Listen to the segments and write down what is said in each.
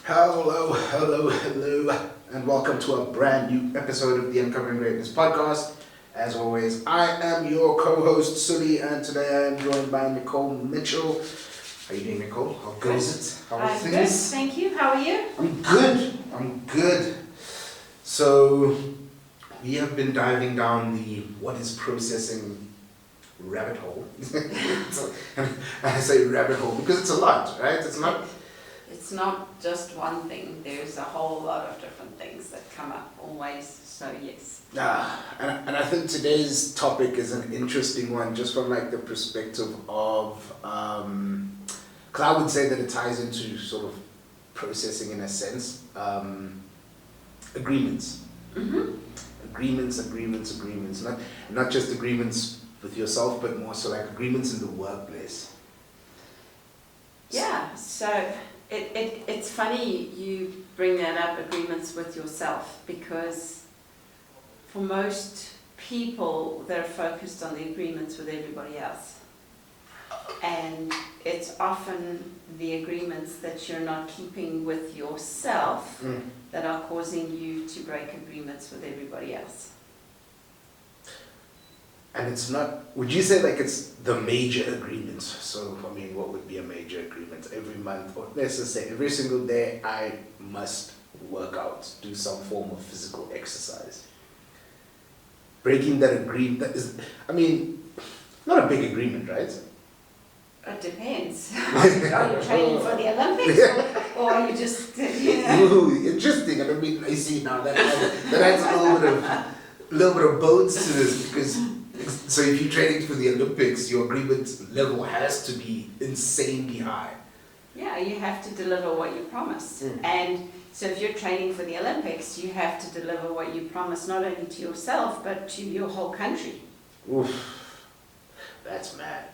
Hello, and welcome to a brand new episode of the Uncovering Greatness podcast. As always, I am your co-host Sully, and today I am joined by Nicole Mitchell. How you doing, Nicole? How goes it? How are I'm things? good, thank you. How are you? I'm good. So, we have been diving down the what is processing rabbit hole. And I say rabbit hole because it's a lot, right? It's not just one thing. There's a whole lot of different things that come up always. So yes. And I think today's topic is an interesting one just from like the perspective of, because I would say that it ties into sort of processing in a sense, agreements. Mm-hmm. Agreements. Not just agreements with yourself, but more so like agreements in the workplace. Yeah. So it's funny you bring that up, agreements with yourself, because for most people they're focused on the agreements with everybody else. And it's often the agreements that you're not keeping with yourself that are causing you to break agreements with everybody else. And it's not, would you say like it's the major agreements? So, I mean, what would be a major agreement? Every month, or let's just say every single day, I must work out, do some form of physical exercise. Breaking that agreement, that is, I mean, not a big agreement, right? It depends. Are you training for the Olympics or are you just, Ooh, interesting. I mean, I see now that adds a little bit of bones to this, because so if you're training for the Olympics, your agreement level has to be insanely high. Yeah, you have to deliver what you promise. And so if you're training for the Olympics, you have to deliver what you promise, not only to yourself, but to your whole country. Oof, that's mad.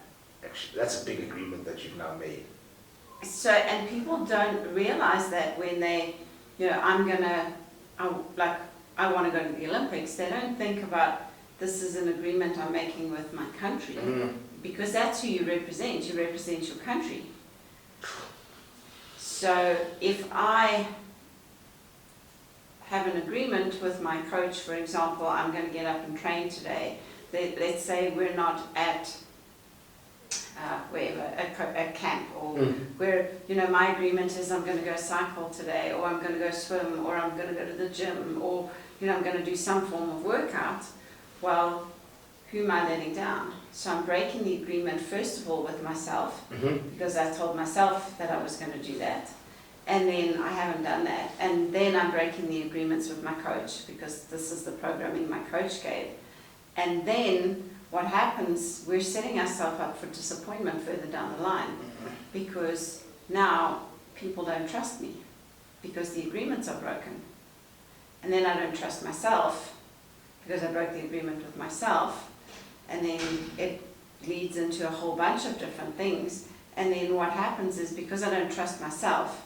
Actually, that's a big agreement that you've now made. So, and people don't realize that when they, I want to go to the Olympics, they don't think about this is an agreement I'm making with my country, because that's who you represent your country. So if I have an agreement with my coach, for example, I'm going to get up and train today, let's say we're not at a camp, or where, my agreement is I'm going to go cycle today, or I'm going to go swim, or I'm going to go to the gym, or, I'm going to do some form of workout. Well, who am I letting down? So I'm breaking the agreement, first of all, with myself, because I told myself that I was going to do that. And then I haven't done that. And then I'm breaking the agreements with my coach, because this is the programming my coach gave. And then what happens, we're setting ourselves up for disappointment further down the line, because now people don't trust me because the agreements are broken. And then I don't trust myself because I broke the agreement with myself. And then it leads into a whole bunch of different things. And then what happens is, because I don't trust myself,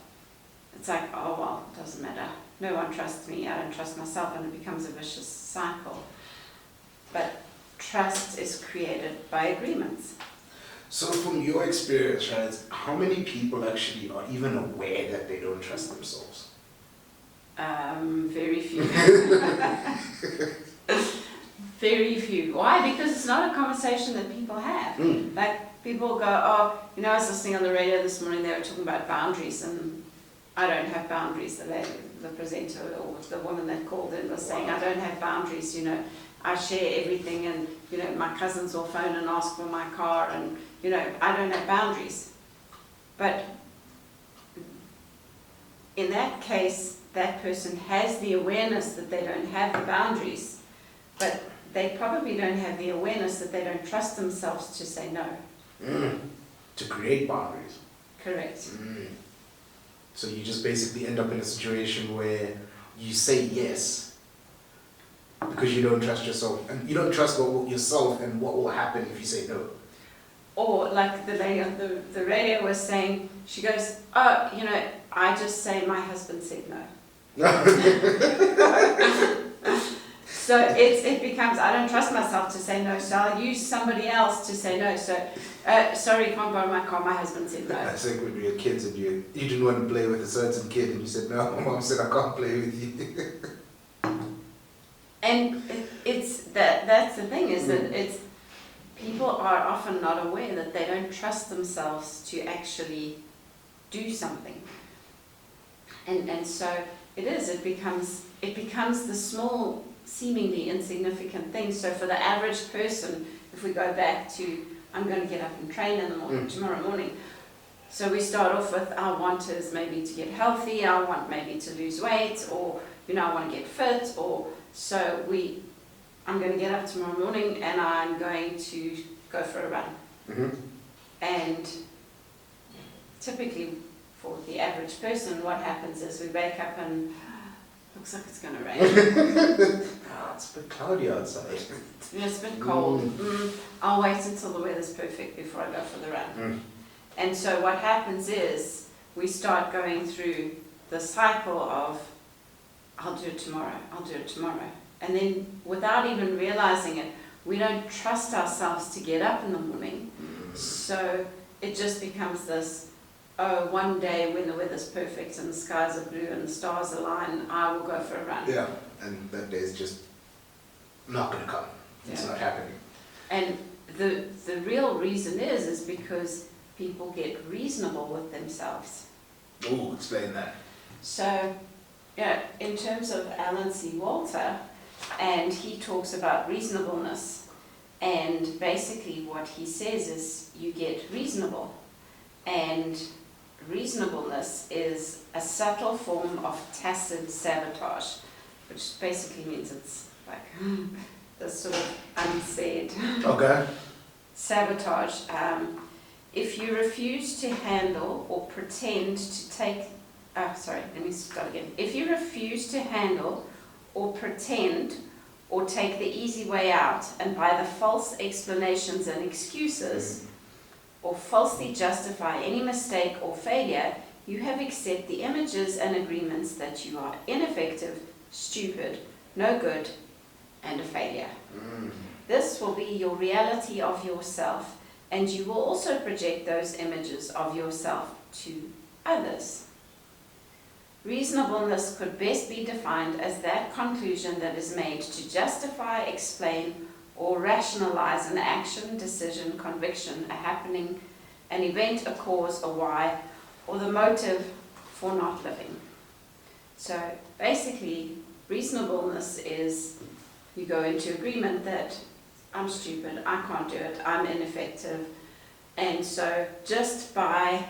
it's like, oh, well, it doesn't matter. No one trusts me, I don't trust myself, and it becomes a vicious cycle. But trust is created by agreements. So from your experience, right, how many people actually are even aware that they don't trust themselves? Very few. Very few. Why? Because it's not a conversation that people have. Like, people go, oh, I was listening on the radio this morning, they were talking about boundaries, and I don't have boundaries. The presenter or the woman that called in was saying, I don't have boundaries, I share everything, and, my cousins will phone and ask for my car, and, I don't have boundaries. But in that case, that person has the awareness that they don't have the boundaries, but they probably don't have the awareness that they don't trust themselves to say no. To create boundaries. Correct. So you just basically end up in a situation where you say yes because you don't trust yourself, and you don't trust yourself and what will happen if you say no. Or like the lady on the radio was saying, she goes, oh, I just say my husband said no. So it becomes, I don't trust myself to say no, so I'll use somebody else to say no. So, sorry, can't borrow my car, my husband said no. I think when we were kids and you didn't want to play with a certain kid and you said, no, my mom said I can't play with you. And that's the thing, is that people are often not aware that they don't trust themselves to actually do something. And so it becomes the small, seemingly insignificant things. So for the average person, if we go back to, I'm going to get up and train in the morning, tomorrow morning. So we start off with, our want is maybe to get healthy, I want maybe to lose weight, or, I want to get fit, or, so I'm going to get up tomorrow morning and I'm going to go for a run. Mm-hmm. And typically, for the average person, what happens is we wake up and looks like it's going to rain. It's a bit cloudy outside. It's a bit cold. I'll wait until the weather's perfect before I go for the run. And so what happens is we start going through the cycle of, I'll do it tomorrow, I'll do it tomorrow. And then without even realizing it, we don't trust ourselves to get up in the morning. So it just becomes this, one day when the weather's perfect and the skies are blue and the stars align, I will go for a run. Yeah, and that day's just not going to come. It's not happening. And the real reason is because people get reasonable with themselves. Ooh, explain that. So, in terms of Alan C. Walter, and he talks about reasonableness, and basically what he says is you get reasonable, and reasonableness is a subtle form of tacit sabotage, which basically means it's like this sort of unsaid sabotage. If you refuse to handle or pretend to take, let me start again. If you refuse to handle or pretend or take the easy way out, and by the false explanations and excuses, or falsely justify any mistake or failure, you have accepted the images and agreements that you are ineffective, stupid, no good, and a failure. This will be your reality of yourself, and you will also project those images of yourself to others. Reasonableness could best be defined as that conclusion that is made to justify, explain, or rationalize an action, decision, conviction, a happening, an event, a cause, a why, or the motive for not living. So basically, reasonableness is you go into agreement that I'm stupid, I can't do it, I'm ineffective, and so just by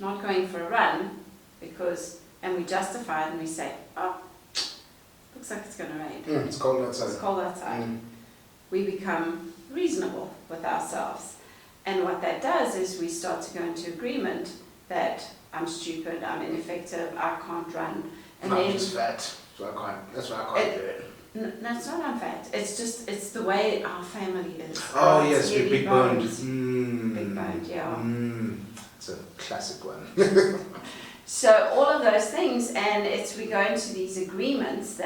not going for a run, and we justify it and we say, looks like it's going to rain. It's cold outside. It's cold outside. We become reasonable with ourselves. And what that does is we start to go into agreement that I'm stupid, I'm ineffective, I can't run. And I'm just fat, so that's why I can't do it. No, it's not I'm fat. It's the way our family is. Oh yes, big boned. Big boned, yeah. It's a classic one. So all of those things, and we go into these agreements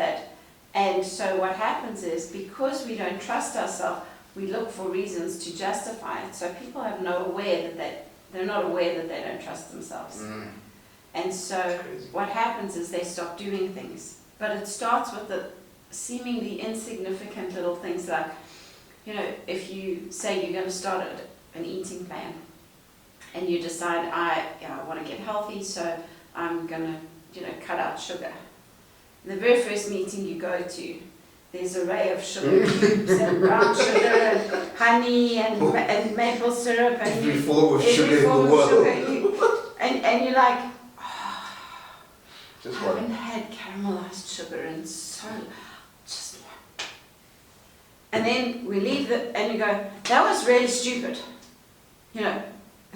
and so what happens is, because we don't trust ourselves, we look for reasons to justify it. So people have they're not aware that they don't trust themselves. And so what happens is they stop doing things. But it starts with the seemingly insignificant little things like, if you say you're going to start an eating plan, and you decide, I want to get healthy, so I'm going to, cut out sugar. The very first meeting you go to, there's an array of sugar cubes and brown sugar and honey and maple syrup and every form of sugar in the world. And you're like, just I haven't had caramelized sugar in so long. Just one. And then we leave and you go, that was really stupid.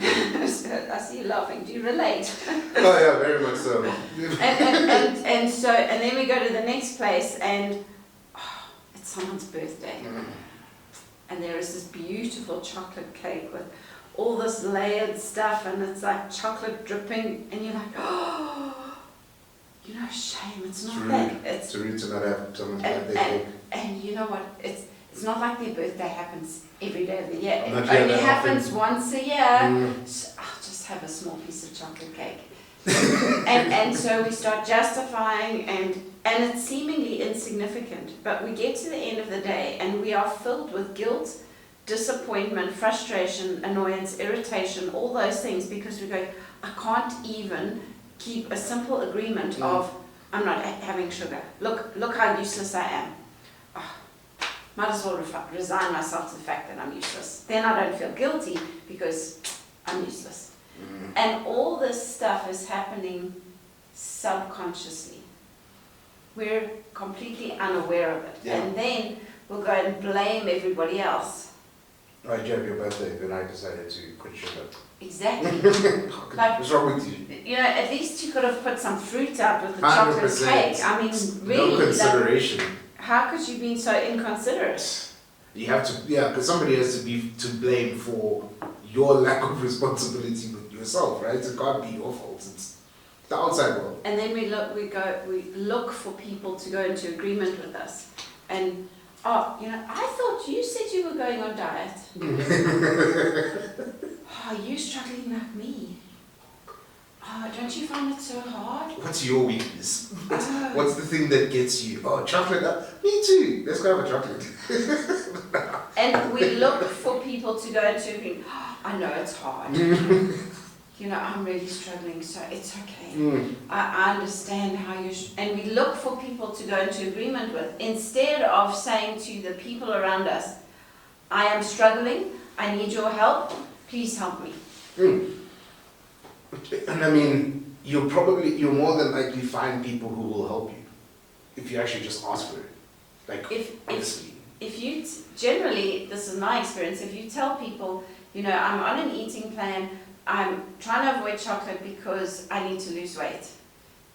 I see you laughing. Do you relate? Oh yeah, very much so. and then we go to the next place and it's someone's birthday, and there is this beautiful chocolate cake with all this layered stuff, and it's like chocolate dripping, and you're like, shame. It's not It's that. rude. It's It's rude to not have someone's birthday and, cake. and you know what? It's not like their birthday happens every day of the year. It Not yet, only that happens often. once a year. Mm. So I'll just have a small piece of chocolate cake. and so we start justifying and it's seemingly insignificant, but we get to the end of the day and we are filled with guilt, disappointment, frustration, annoyance, irritation, all those things, because we go, I can't even keep a simple agreement of I'm not having sugar. Look how useless I am. Oh, might as well resign myself to the fact that I'm useless. Then I don't feel guilty because I'm useless. And all this stuff is happening subconsciously. We're completely unaware of it. Yeah. And then we'll go and blame everybody else. Oh, did you have your birthday? Then I decided to quit sugar. Exactly. What's wrong with you? You know, at least you could have put some fruit out with the chocolate 100%. cake. I mean, really. No consideration. How could you be so inconsiderate? You have to, because somebody has to be to blame for your lack of responsibility with yourself, right? It can't be your fault. It's the outside world. And then we look for people to go into agreement with us. And I thought you said you were going on diet. Oh, you're struggling like me. Oh, don't you find it so hard? What's your weakness? What's the thing that gets you? Oh, chocolate. Me too. Let's go have a chocolate. And we look for people to go into agreement. Oh, I know it's hard. I'm really struggling, so it's okay. I understand how you... And we look for people to go into agreement with, instead of saying to the people around us, I am struggling, I need your help, please help me. And I mean, you'll more than likely find people who will help you if you actually just ask for it. Like, honestly. If you, generally, this is my experience, if you tell people, I'm on an eating plan, I'm trying to avoid chocolate because I need to lose weight.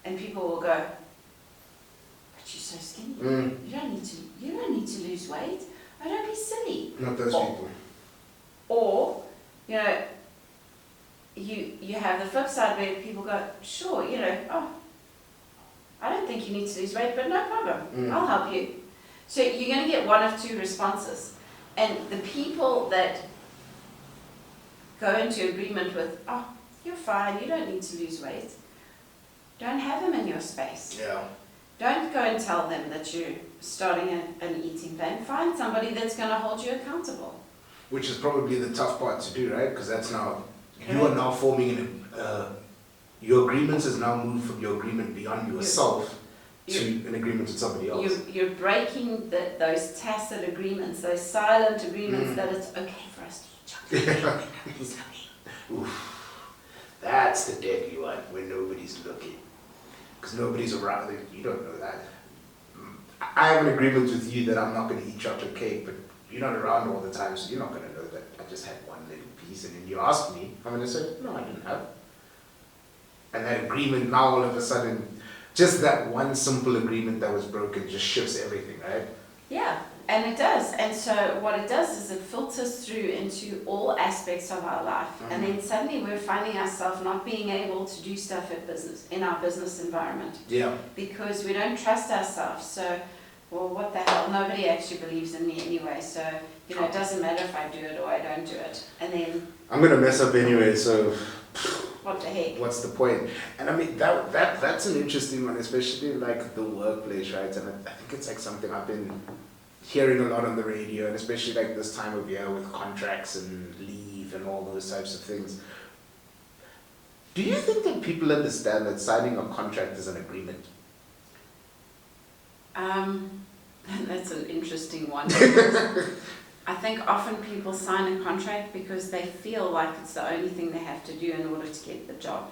And people will go, but you're so skinny. You don't need to lose weight. Oh, don't be silly. Not those people. Or, you have the flip side where people go, sure, I don't think you need to lose weight, but no problem. I'll help you. So you're going to get one of two responses. And the people that go into agreement with, oh, you're fine, you don't need to lose weight, don't have them in your space. Yeah. Don't go and tell them that you're starting an eating plan. Find somebody that's going to hold you accountable. Which is probably the tough part to do, right? Because that's now, you are now forming your agreements has now moved from your agreement beyond yourself to an agreement with somebody else. You're breaking those tacit agreements, those silent agreements that it's okay for us to eat chocolate. Oof. That's the deadly one when nobody's looking. Because nobody's around. You don't know that. I have an agreement with you that I'm not going to eat chocolate cake, but you're not around all the time, so you're not going to know that I just had one little piece, and then you ask me, I'm going to say, no, I didn't have. And that agreement now all of a sudden, just that one simple agreement that was broken just shifts everything, right? Yeah, and it does. And so what it does is it filters through into all aspects of our life. And then suddenly we're finding ourselves not being able to do stuff in our business environment. Yeah. Because we don't trust ourselves. So, well, what the hell? Nobody actually believes in me anyway. So, it doesn't matter if I do it or I don't do it. And then... I'm going to mess up anyway, so... What the heck? What's the point? And I mean, that's an interesting one, especially like the workplace, right? And I think it's like something I've been hearing a lot on the radio, and especially like this time of year with contracts and leave and all those types of things. Do you think that people understand that signing a contract is an agreement? That's an interesting one. I think often people sign a contract because they feel like it's the only thing they have to do in order to get the job.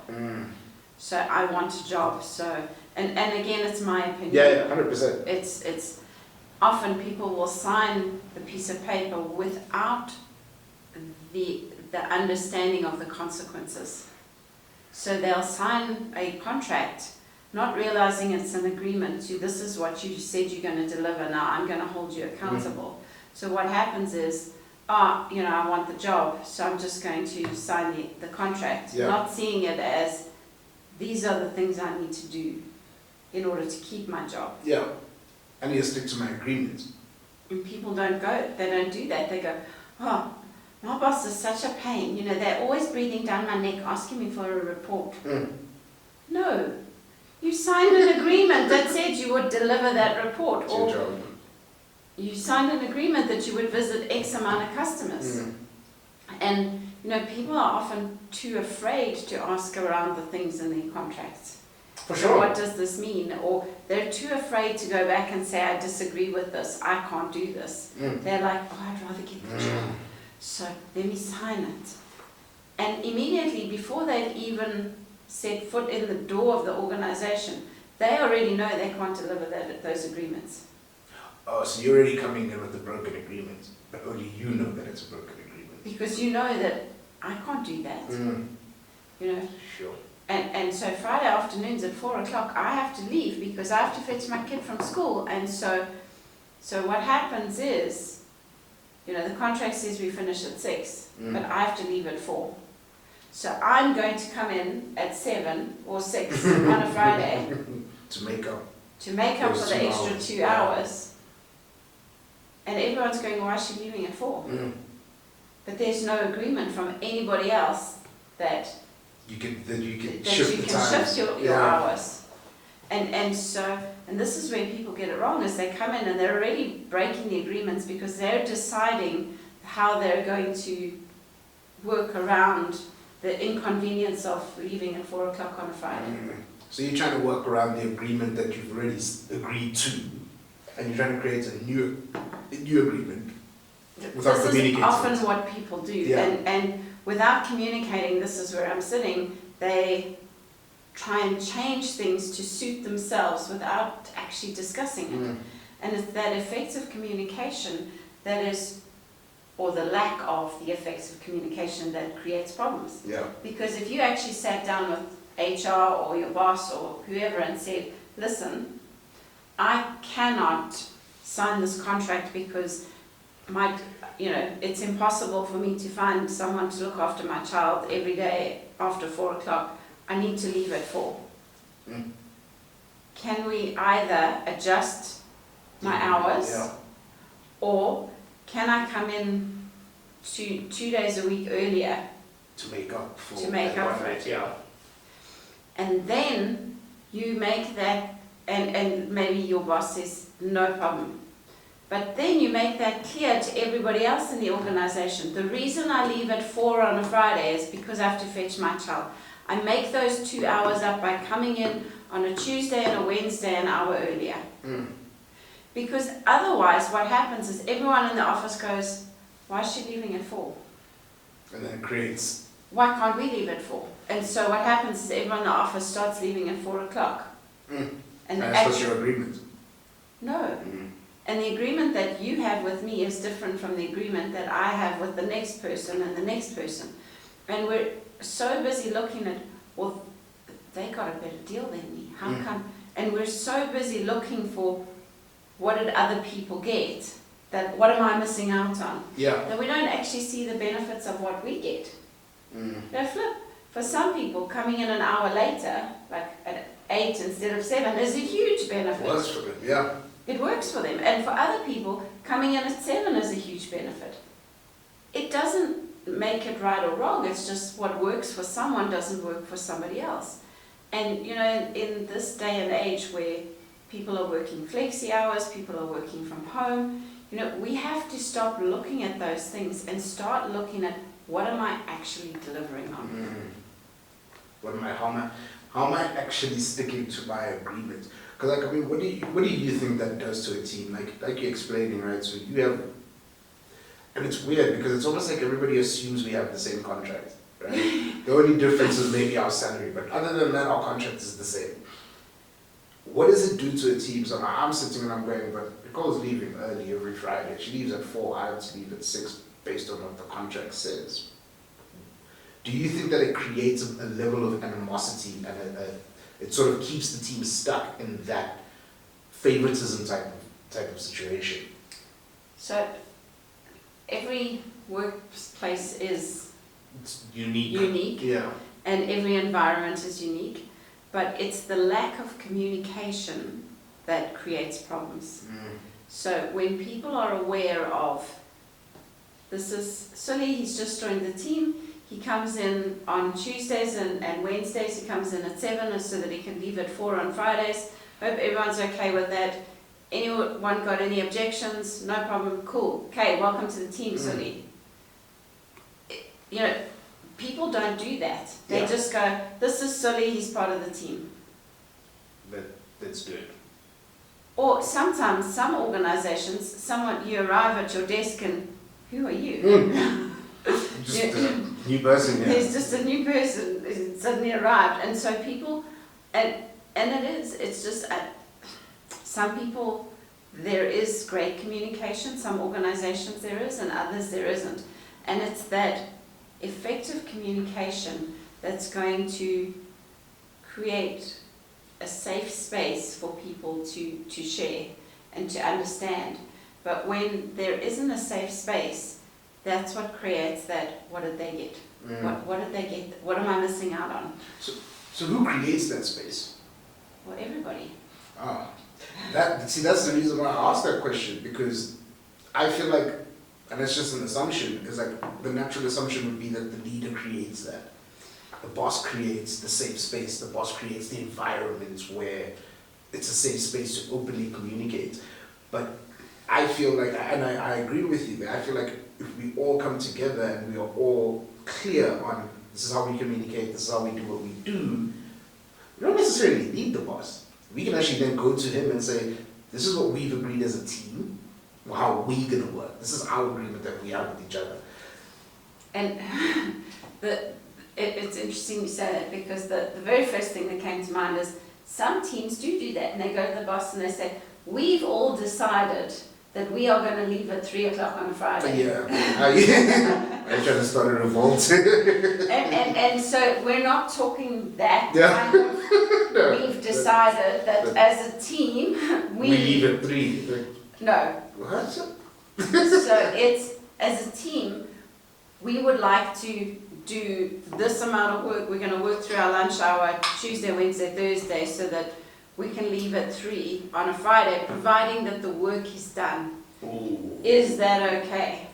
So I want a job, so, and again, it's my opinion. Yeah, 100%. It's often people will sign the piece of paper without the understanding of the consequences. So they'll sign a contract not realizing it's an agreement to this is what you said you're going to deliver, now I'm going to hold you accountable. So what happens is, I want the job, so I'm just going to sign the contract, not seeing it as, these are the things I need to do. in order to keep my job. Yeah. I need to stick to my agreements. And people don't do that. They go, oh, my boss is such a pain. You know, they're always breathing down my neck, asking me for a report. No. You signed an agreement that said you would deliver that report. It's your Or job. you signed an agreement that you would visit X amount of customers. And, you know, people are often too afraid to ask around the things in their contracts. For So sure. what does this mean? Or they're too afraid to go back and say, I disagree with this, I can't do this. They're like, oh, I'd rather get the job. So let me sign it. And immediately, before they've even set foot in the door of the organization, they already know they can't deliver those agreements. Oh, so you're already coming in with a broken agreement, but only you know that it's a broken agreement. Because you know that I can't do that. You know. Sure. And so Friday afternoons at 4 o'clock, I have to leave because I have to fetch my kid from school. And so what happens is, you know, the contract says we finish at 6, but I have to leave at 4. So I'm going to come in at 7 or 6 on a Friday To make up. for the extra 2 2 hours. And everyone's going, why is she leaving at 4? But there's no agreement from anybody else that You can that shift you the can times. shift your hours. And this is where people get it wrong, is they come in and they're already breaking the agreements because they're deciding how they're going to work around the inconvenience of leaving at 4 o'clock on a Friday. So you're trying to work around the agreement that you've already agreed to, and you're trying to create a new agreement without This is communicating. often what people do, Yeah. and without communicating, this is where I'm sitting, they try and change things to suit themselves without actually discussing it. And it's that effective communication that is, or the lack of the effective communication that creates problems. Yeah. Because if you actually sat down with HR or your boss or whoever and said, listen, I cannot sign this contract because it's impossible for me to find someone to look after my child every day after 4 o'clock. I need to leave at 4. Can we either adjust my hours, or can I come in 2 days a week earlier To make up for it? And then you make that, and maybe your boss says, no problem. But then you make that clear to everybody else in the organization. The reason I leave at 4 on a Friday is because I have to fetch my child. I make those 2 hours up by coming in on a Tuesday and a Wednesday an hour earlier. Because otherwise what happens is everyone in the office goes, why is she leaving at 4? And then it creates. Why can't we leave at 4? And so what happens is everyone in the office starts leaving at 4 o'clock. And that's what's your agreement? No. And the agreement that you have with me is different from the agreement that I have with the next person and the next person. And we're so busy looking at, well, they got a better deal than me. How come? And we're so busy looking for what did other people get, that what am I missing out on? Yeah. That we don't actually see the benefits of what we get. They flip. For some people, coming in an hour later, like at 8 instead of 7, is a huge benefit. Works for them, yeah. It works for them. And for other people, coming in at 7 is a huge benefit. It doesn't make it right or wrong, it's just what works for someone doesn't work for somebody else. And you know, in this day and age where people are working flexi hours, people are working from home, you know, we have to stop looking at those things and start looking at what am I actually delivering on. How am I actually sticking to my agreement? Because like, I mean, what do you think that does to a team? Like you're explaining, right? So you have, and it's weird because it's almost like everybody assumes we have the same contract, right? The only difference is maybe our salary, but other than that, our contract is the same. What does it do to a team? So I'm sitting and I'm going, but Nicole's leaving early every Friday. She leaves at 4, I have to leave at 6 based on what the contract says. Do you think that it creates a level of animosity and it sort of keeps the team stuck in that favoritism type of situation? So every workplace is It's unique. unique, Yeah. and every environment is unique. but it's the lack of communication that creates problems. So when people are aware of, this is Sully, he's just joined the team, he comes in on Tuesdays and Wednesdays, he comes in at 7 so that he can leave at 4 on Fridays. Hope everyone's okay with that. Anyone got any objections? No problem, cool. Okay, welcome to the team, Sully. You know, people don't do that. They just go, this is Sully, he's part of the team. Let's do it. Or sometimes, some organizations, you arrive at your desk and, who are you? Just a new person, yeah. There's just a new person who suddenly arrived. And so people, and it's just, some people, there is great communication, some organizations there is, and others there isn't. And it's that effective communication that's going to create a safe space for people to share and to understand. But when there isn't a safe space, that's what creates that, what did they get? What did they get? What am I missing out on? So who creates that space? Well, everybody. That's the reason why I asked that question, because I feel like, and it's just an assumption, is like the natural assumption would be that the leader creates that. The boss creates the safe space, the boss creates the environment where it's a safe space to openly communicate. But I feel like, and I agree with you, I feel like if we all come together and we are all clear on this is how we communicate, this is how we do what we do, we don't necessarily need the boss. We can actually then go to him and say, this is what we've agreed as a team, or how we're going to work. This is our agreement that we have with each other. And it's interesting you say that, because the very first thing that came to mind is some teams do that, and they go to the boss and they say, we've all decided that we are going to leave at 3 o'clock on a Friday. I'm trying to start a revolt. and so we're not talking that kind of, No, we've decided that as a team, we leave at 3. No. What? So it's, as a team, we would like to do this amount of work. We're going to work through our lunch hour Tuesday, Wednesday, Thursday, so that we can leave at 3 on a Friday, providing that the work is done. Ooh. Is that okay?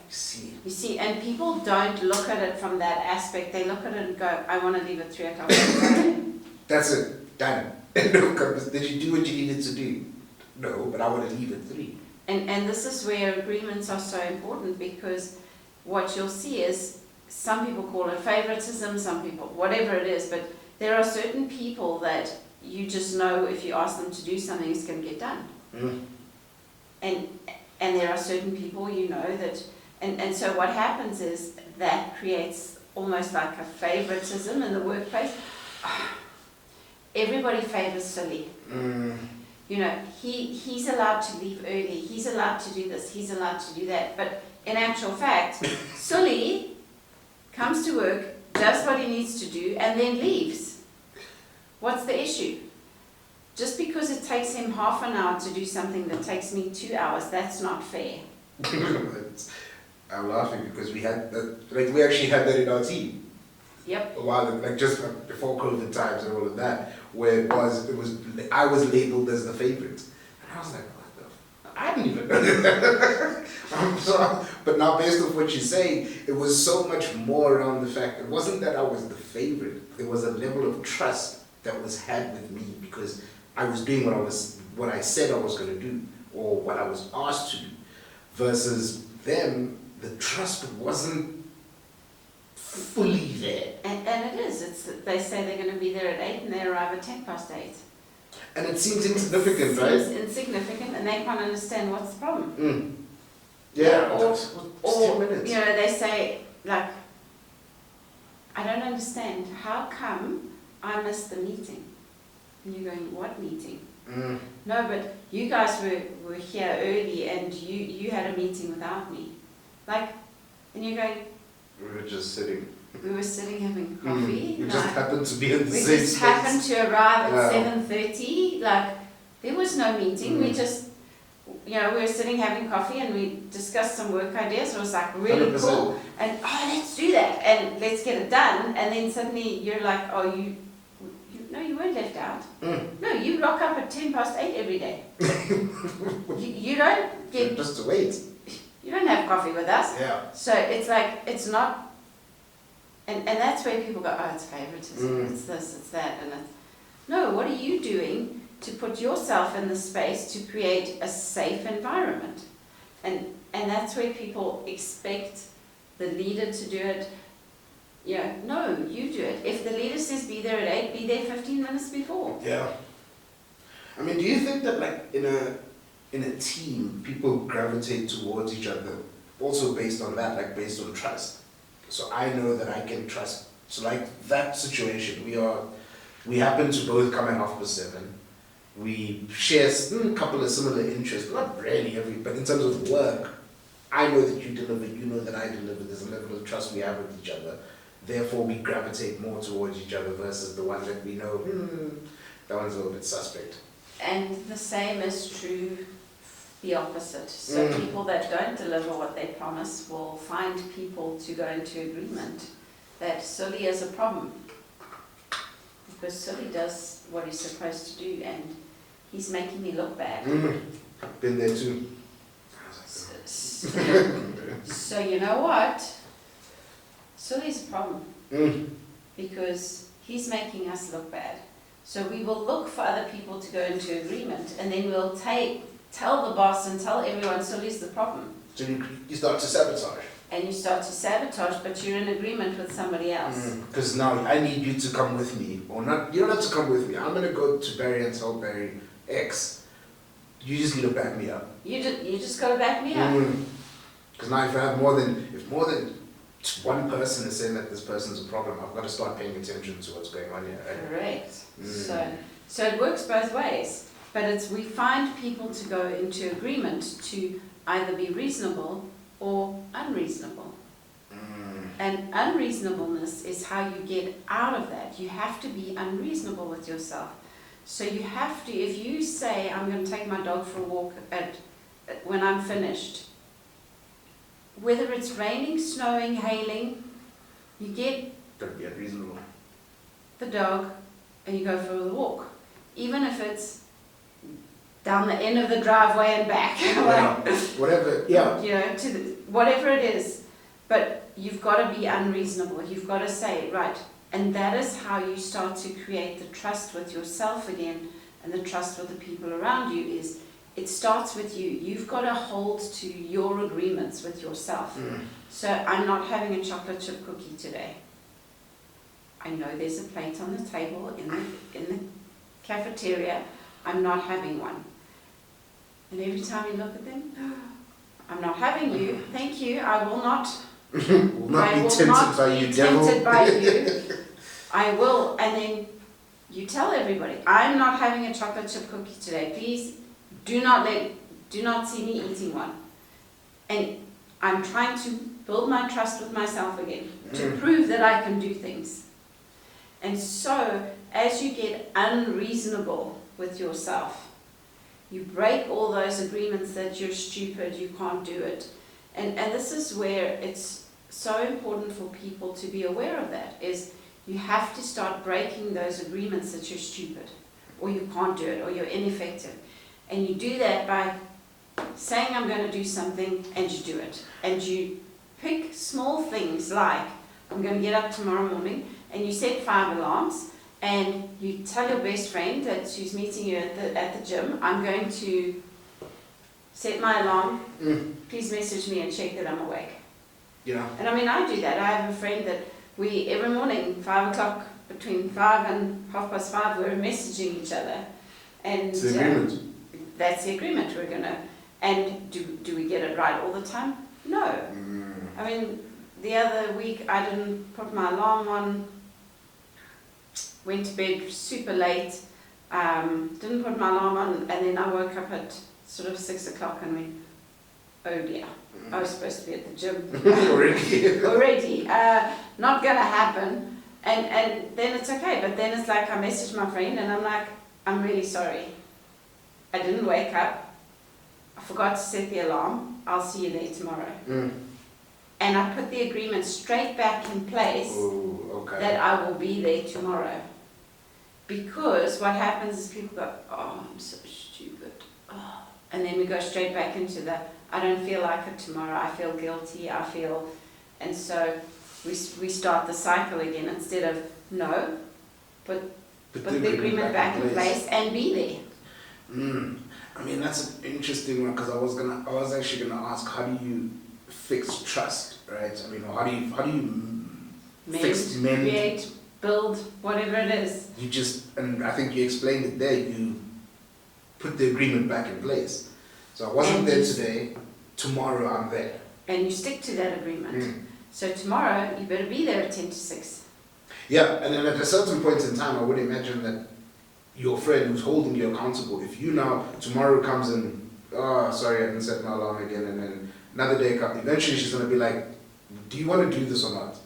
You see, and people don't look at it from that aspect. They look at it and go, I want to leave at 3 o'clock on Friday. That's it. Done. Did you do what you needed to do? No, but I want to leave at 3. And this is where agreements are so important, because what you'll see is, some people call it favoritism, some people, whatever it is, but there are certain people that you just know if you ask them to do something, it's going to get done. And there are certain people you know that, and so what happens is that creates almost like a favoritism in the workplace. Everybody favors Sully. You know, he's allowed to leave early, he's allowed to do this, he's allowed to do that. But in actual fact, Sully comes to work, does what he needs to do, and then leaves. What's the issue? Just because it takes him half an hour to do something that takes me 2 hours, that's not fair. I'm laughing because we had that, like we actually had that in our team. Yep. A while, like just before COVID times and all of that, where I was labeled as the favorite, and I was like, what the? I didn't even know that. But now, based on what you say, it was so much more around the fact it wasn't that I was the favorite. There was a level of trust that was had with me because I was doing what I said I was going to do, or what I was asked to do, versus them. The trust wasn't fully there. And it is. They say they're going to be there at 8 and they arrive at 8:10. And it seems insignificant, right? It seems insignificant, and they can't understand what's the problem. Yeah, or 10 minutes. You know, they say, like, I don't understand. How come I missed the meeting? And you're going, what meeting? No, but you guys were here early and you had a meeting without me. Like, and you're going, We were just sitting. we were sitting having coffee. We like, just happened to be in the we same just space. happened to arrive at Yeah. 7:30. Like, there was no meeting. We just, you know, we were sitting having coffee and we discussed some work ideas. It was like really 100%. cool. And let's do that and let's get it done. And then suddenly you're like, no, you weren't left out. Mm. No, you rock up at 8:10 every day. you don't get, Just to wait. you don't have coffee with us. Yeah. So it's like, it's not, and that's where people go, oh, it's favoritism, Mm. it's this, it's that, and it's, no, what are you doing to put yourself in the space to create a safe environment? And that's where people expect the leader to do it. Yeah, no, you do it. If the leader says be there at 8, be there 15 minutes before. Yeah. I mean, do you think that like in a team, people gravitate towards each other also based on that, like based on trust? So I know that I can trust. So like that situation, we happen to both come at 7:30. We share a couple of similar interests, not really but in terms of work, I know that you deliver, you know that I deliver. There's a level of trust we have with each other. Therefore, we gravitate more towards each other versus the one that we know, that one's a little bit suspect. And the same is true the opposite. So people that don't deliver what they promise will find people to go into agreement that Sully is a problem. Because Sully does what he's supposed to do and he's making me look bad. Been there too. So you know what? Sully's a problem. Because he's making us look bad. So we will look for other people to go into agreement and then we'll tell the boss and tell everyone Sully's the problem. So you start to sabotage. And you start to sabotage, but you're in agreement with somebody else. Because now I need you to come with me. Or not, you don't have to come with me. I'm going to go to Barry and tell Barry X. You just need to back me up. You just got to back me up. Because now if more than one person is saying that this person's a problem, I've got to start paying attention to what's going on here. Right? Correct. So it works both ways. But we find people to go into agreement to either be reasonable or unreasonable. And unreasonableness is how you get out of that. You have to be unreasonable with yourself. So you have to, if you say, I'm going to take my dog for a walk when I'm finished, whether it's raining, snowing, hailing, you get Gotta be unreasonable. the dog and you go for the walk. Even if it's down the end of the driveway and back. Whatever, yeah. You know, whatever it is. But you've got to be unreasonable. You've got to say, right. And that is how you start to create the trust with yourself again and the trust with the people around you is it starts with you. You've got to hold to your agreements with yourself. So I'm not having a chocolate chip cookie today. I know there's a plate on the table in the cafeteria. I'm not having one. And every time you look at them, I'm not having you. Thank you. I will not. Will not I be will tempted not by be you, devil. tempted by you. I will. And then you tell everybody, I'm not having a chocolate chip cookie today. Please do not see me eating one. And I'm trying to build my trust with myself again to prove that I can do things. And so, as you get unreasonable with yourself, you break all those agreements that you're stupid, you can't do it. And this is where it's so important for people to be aware of that, is you have to start breaking those agreements that you're stupid, or you can't do it, or you're ineffective. And you do that by saying I'm going to do something, and you do it. And you pick small things like, I'm going to get up tomorrow morning, and you set 5 alarms, and you tell your best friend that she's meeting you at the gym, I'm going to set my alarm, please message me and check that I'm awake. Yeah. And I mean, I do that. I have a friend that we, every morning, 5 o'clock, between 5 and 5:30, we're messaging each other. And It's the agreement. that's the agreement we're going to, and do we get it right all the time? No. I mean, the other week I didn't put my alarm on, went to bed super late, didn't put my alarm on, and then I woke up at sort of 6 o'clock and went, oh dear, I was supposed to be at the gym. Already. Not going to happen. And then it's okay, but then it's like I message my friend and I'm like, I'm really sorry. I didn't wake up. I forgot to set the alarm. I'll see you there tomorrow. And I put the agreement straight back in place that I will be there tomorrow. Because what happens is people go, oh, I'm so stupid. Oh. And then we go straight back into the, I don't feel like it tomorrow, I feel guilty, and so we start the cycle again instead of, no, put the agreement back in place and be there. I mean, that's an interesting one, because I was actually gonna ask, how do you fix trust, right? I mean, how do you fix mend, create, build, whatever it is. You just, and I think you explained it there, you put the agreement back in place. So I wasn't there today, tomorrow I'm there. And you stick to that agreement. So tomorrow you better be there at 10 to 6. Yeah, and then at a certain point in time, I would imagine that your friend who's holding you accountable, if you now, tomorrow comes and, oh, sorry, I didn't set my alarm again, and then another day comes, eventually she's going to be like, do you want to do this or not?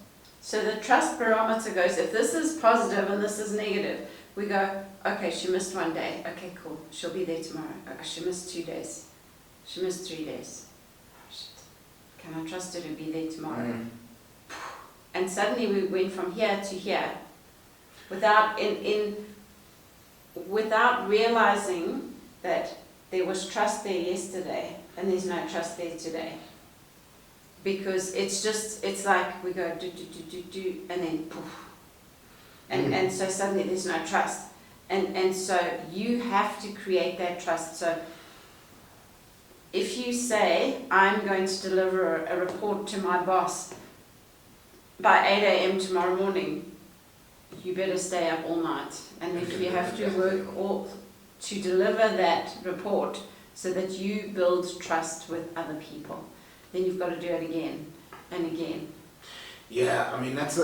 So the trust barometer goes, if this is positive and this is negative, we go, okay, she missed 1 day. Okay, cool. She'll be there tomorrow. Okay, she missed 2 days. She missed 3 days. Oh, shit. Can I trust her to be there tomorrow? And suddenly we went from here to here without without realizing that there was trust there yesterday and there's no trust there today. Because it's like we go do, and then poof. And so suddenly there's no trust. And so you have to create that trust. So if you say, I'm going to deliver a report to my boss by 8 a.m. tomorrow morning, you better stay up all night. And if you have to work to deliver that report so that you build trust with other people, then you've got to do it again and again. Yeah, I mean, that's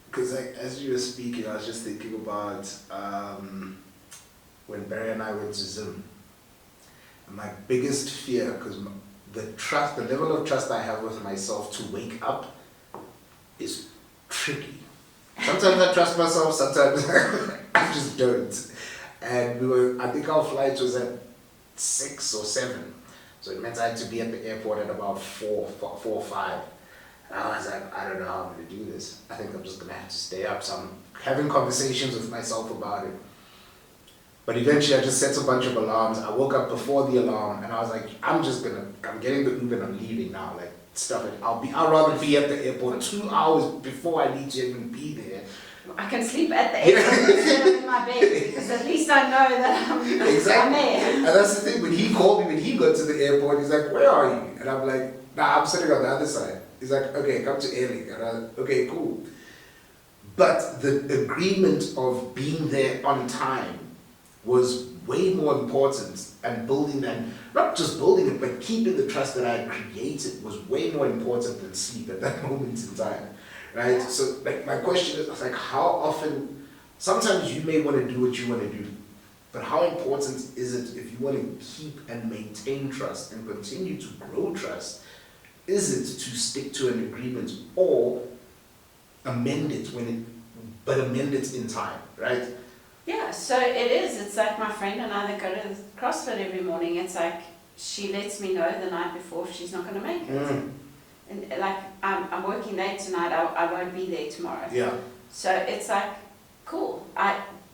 because as you were speaking, I was just thinking about when Barry and I went to Zim. My biggest fear, because the level of trust I have with myself to wake up is tricky. Sometimes I trust myself, sometimes I just don't. And I think our flight was at 6 or 7. So it meant I had to be at the airport at about 4 or 5. And I was like, I don't know how I'm going to do this. I think I'm just going to have to stay up. So I'm having conversations with myself about it. But eventually I just set a bunch of alarms. I woke up before the alarm and I was like, I'm getting the Uber and I'm leaving now. Like, stuff it. I'd rather be at the airport 2 hours before I need to even be there. I can sleep at the airport instead of in my bed, because at least I know that I'm there. And that's the thing, when he called me, when he got to the airport, he's like, where are you? And I'm like, nah, I'm sitting on the other side. He's like, okay, come to Airlink. And I'm like, okay, cool. But the agreement of being there on time was way more important, and not just building it, but keeping the trust that I had created was way more important than sleep at that moment in time. Right? So like my question is like, how often, sometimes you may want to do what you want to do, but how important is it, if you want to keep and maintain trust and continue to grow trust, is it to stick to an agreement or amend it but amend it in time, right? Yeah, so it is. It's like my friend and I that go to CrossFit every morning. It's like she lets me know the night before if she's not going to make it. And like, I'm working late tonight, I won't be there tomorrow. Yeah. So it's like, cool,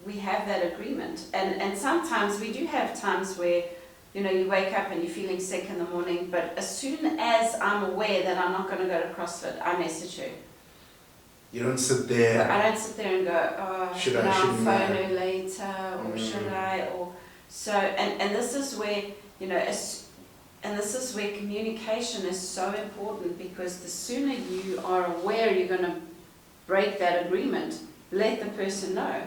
we have that agreement. And sometimes we do have times where, you know, you wake up and you're feeling sick in the morning, but as soon as I'm aware that I'm not going to go to CrossFit, I message her. You don't sit there. I don't sit there and go, oh, should I'll phone I? her later, or should I, or so. And this is where, you know, and this is where communication is so important, because the sooner you are aware you're going to break that agreement, let the person know.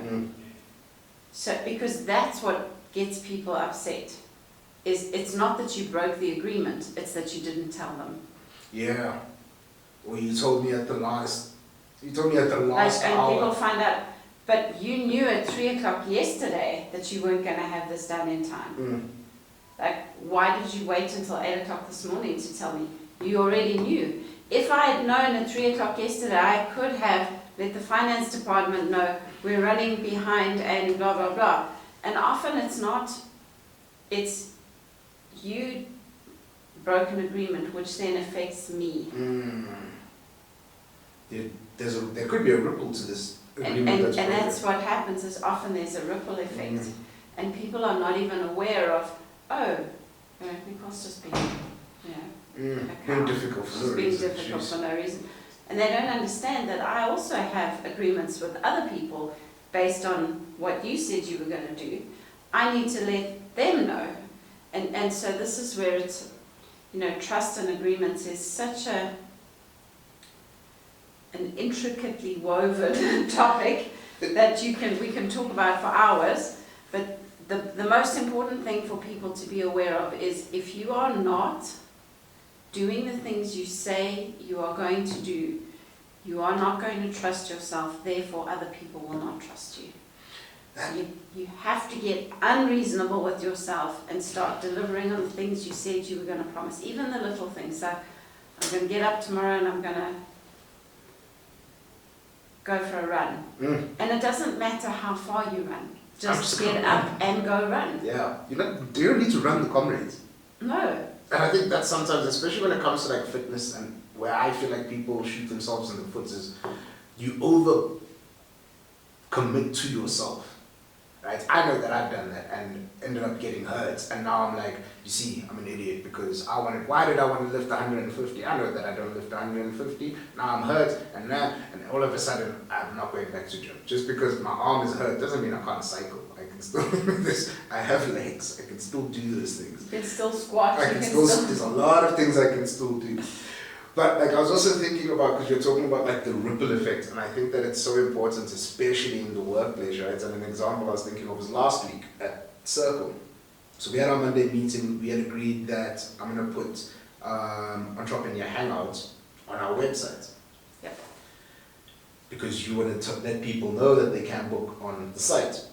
So, because that's what gets people upset. It's not that you broke the agreement, it's that you didn't tell them. Yeah. Or you told me at the last hour. And people find out, but you knew at 3 o'clock yesterday that you weren't going to have this done in time. Like, why did you wait until 8 o'clock this morning to tell me? You already knew. If I had known at 3 o'clock yesterday, I could have let the finance department know we're running behind and blah, blah, blah. And often it's you broke an agreement, which then affects me. There could be a ripple to this agreement that's and broken. that's what happens is often there's a ripple effect, and people are not even aware of, oh, Nicole's just being, being difficult for no she's being reason. difficult for no reason. And they don't understand that I also have agreements with other people based on what you said you were going to do. I need to let them know. And so this is where it's, trust and agreements is such an intricately woven topic that we can talk about for hours. But the most important thing for people to be aware of is if you are not doing the things you say you are going to do, you are not going to trust yourself, therefore other people will not trust you. You have to get unreasonable with yourself and start delivering on the things you said you were going to promise, even the little things. So I'm going to get up tomorrow and I'm going to go for a run. And it doesn't matter how far you run. Just get up and go run. Yeah. You don't need to run the comrades. No. And I think that sometimes, especially when it comes to like fitness and where I feel like people shoot themselves in the foot, is you over commit to yourself. Right? I know that I've done that and ended up getting hurt, and now I'm like, you see, I'm an idiot because why did I want to lift 150? I know that I don't lift 150. Now I'm hurt, and all of a sudden I'm not going back to gym. Just because my arm is hurt doesn't mean I can't cycle. I can still do this. I have legs. I can still do those things. You can still squat. There's a lot of things I can still do. But like I was also thinking about, because you're talking about like the ripple effect, and I think that it's so important, especially in the workplace, right? And an example I was thinking of was last week at Circle. So we had our Monday meeting. We had agreed that I'm going to put Entrepreneur Hangouts on our website. Yep. Because you wanted to let people know that they can book on the site.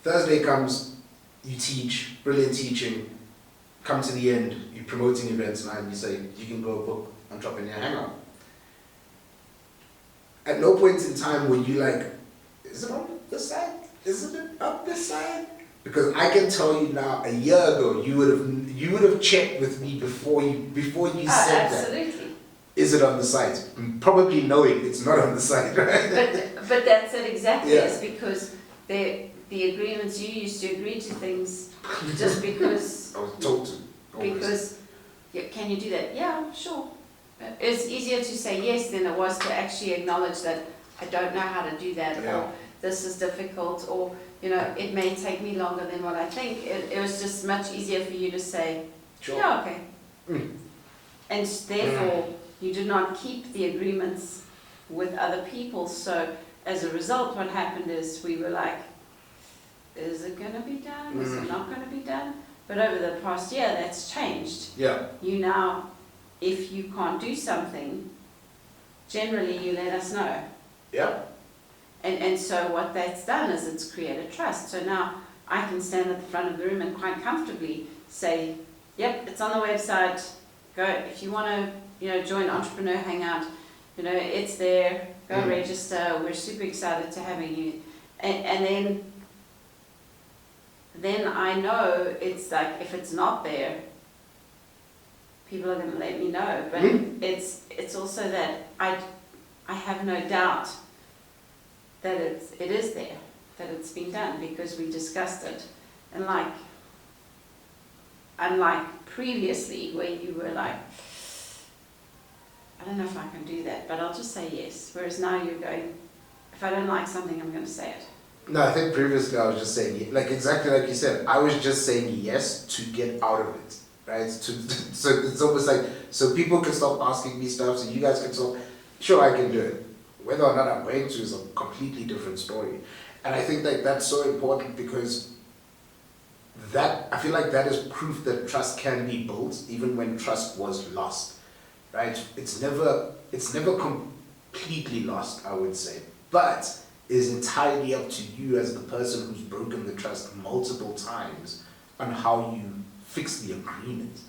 Thursday comes, you teach, brilliant teaching. Come to the end, you're promoting events now, and you say, you can go book Entrepreneur Hangout. At no point in time were you like, is it on this side? Isn't it up this side? Because I can tell you now, a year ago, you would have checked with me before you said absolutely. that. Is it on the site? Probably knowing it's not on the site, right? But that's it exactly. Yeah. It's because the agreements you used to agree to things just because I was told to. Always. because can you do that? Yeah, sure. It's easier to say yes than it was to actually acknowledge that I don't know how to do that, Yeah. or this is difficult, or it may take me longer than what I think. It was just much easier for you to say, Sure. yeah, okay. And therefore you did not keep the agreements with other people. So as a result, what happened is we were like, is it going to be done? Is it not going to be done? But over the past year, that's changed. Yeah. You now, if you can't do something, generally you let us know. Yeah. And so what that's done is it's created trust. So now I can stand at the front of the room and quite comfortably say, yep, it's on the website. Go if you want to, join Entrepreneur Hangout. It's there. Go register. We're super excited to having you. And then I know it's like if it's not there, people are going to let me know. But it's also that I have no doubt that it is there, that it's been done because we discussed it. And unlike previously where you were like, I don't know if I can do that, but I'll just say yes. Whereas now you're going, if I don't like something, I'm going to say it. No, I think previously I was just saying, exactly like you said, I was just saying yes to get out of it, right? So it's almost like, so people can stop asking me stuff, so you guys can stop, sure, I can do it. Whether or not I'm going to is a completely different story. And I think that that's so important because I feel like that is proof that trust can be built even when trust was lost, right? It's never completely lost, I would say, but is entirely up to you as the person who's broken the trust multiple times on how you fix the agreement.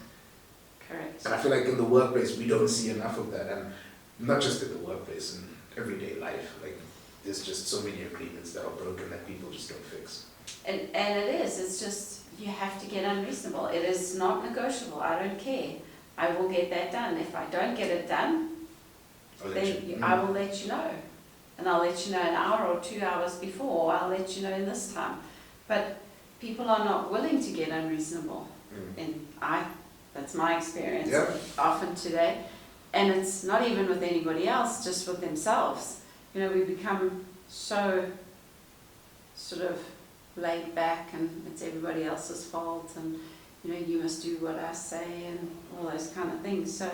Correct. And I feel like in the workplace we don't see enough of that, and not just in the workplace, in everyday life. Like there's just so many agreements that are broken that people just don't fix. And it's just you have to get unreasonable. It is not negotiable. I don't care. I will get that done. If I don't get it done, then I will let you know. and I'll let you know an hour or 2 hours before, or I'll let you know in this time. But people are not willing to get unreasonable. And that's my experience Yep. often today. And it's not even with anybody else, just with themselves. You know, we become so sort of laid back and it's everybody else's fault and, you know, you must do what I say and all those kind of things. So,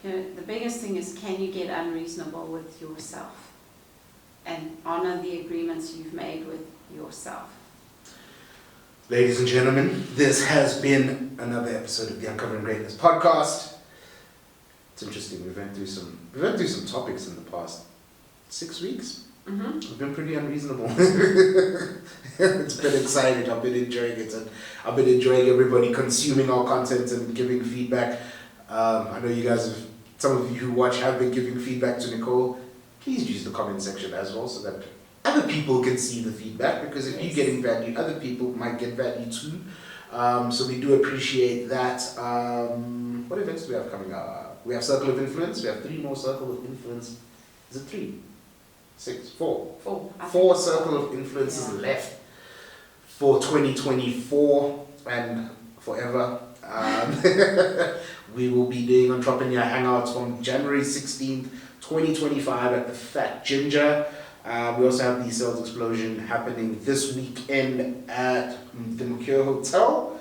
you know, the biggest thing is, can you get unreasonable with yourself and honor the agreements you've made with yourself? Ladies and gentlemen, this has been another episode of the Uncovering Greatness podcast. It's interesting. We've went through some topics in the past 6 weeks. Mm-hmm. We've been pretty unreasonable. It's been exciting. I've been enjoying it, and I've been enjoying everybody consuming our content and giving feedback. I know you guys have, some of you who watch have been giving feedback to Nicole. Please use the comment section as well, so that other people can see the feedback, because if you're getting value, other people might get value too. So we do appreciate that. What events do we have coming up? We have Circle of Influence. We have 3 more Circle of Influence. Is it 3? 6? 4? 4 Circle of Influences left for 2024 and forever. We will be doing Entrepreneur Hangouts from January 16th, 2025 at the Fat Ginger. We also have the Sales Explosion happening this weekend at the Mercure Hotel.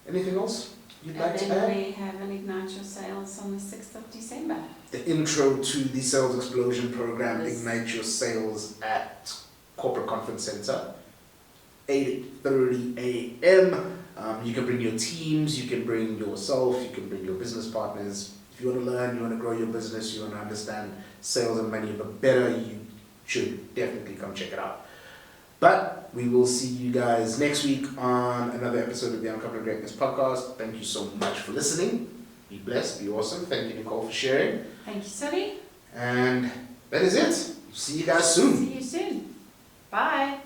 Anything else you'd like to add? And then we have an Ignite Your Sales on the 6th of December. The intro to the Sales Explosion program, Yes. Ignite Your Sales at Corporate Conference Center, 8:30 a.m. You can bring your teams, you can bring yourself, you can bring your business partners. If you want to learn, you want to grow your business, you want to understand sales and money but better, you should definitely come check it out. But we will see you guys next week on another episode of the Uncovering Greatness podcast. Thank you so much for listening. Be blessed, be awesome. Thank you, Nicole, for sharing. Thank you, Sally. And that is it. See you guys soon. See you soon. Bye.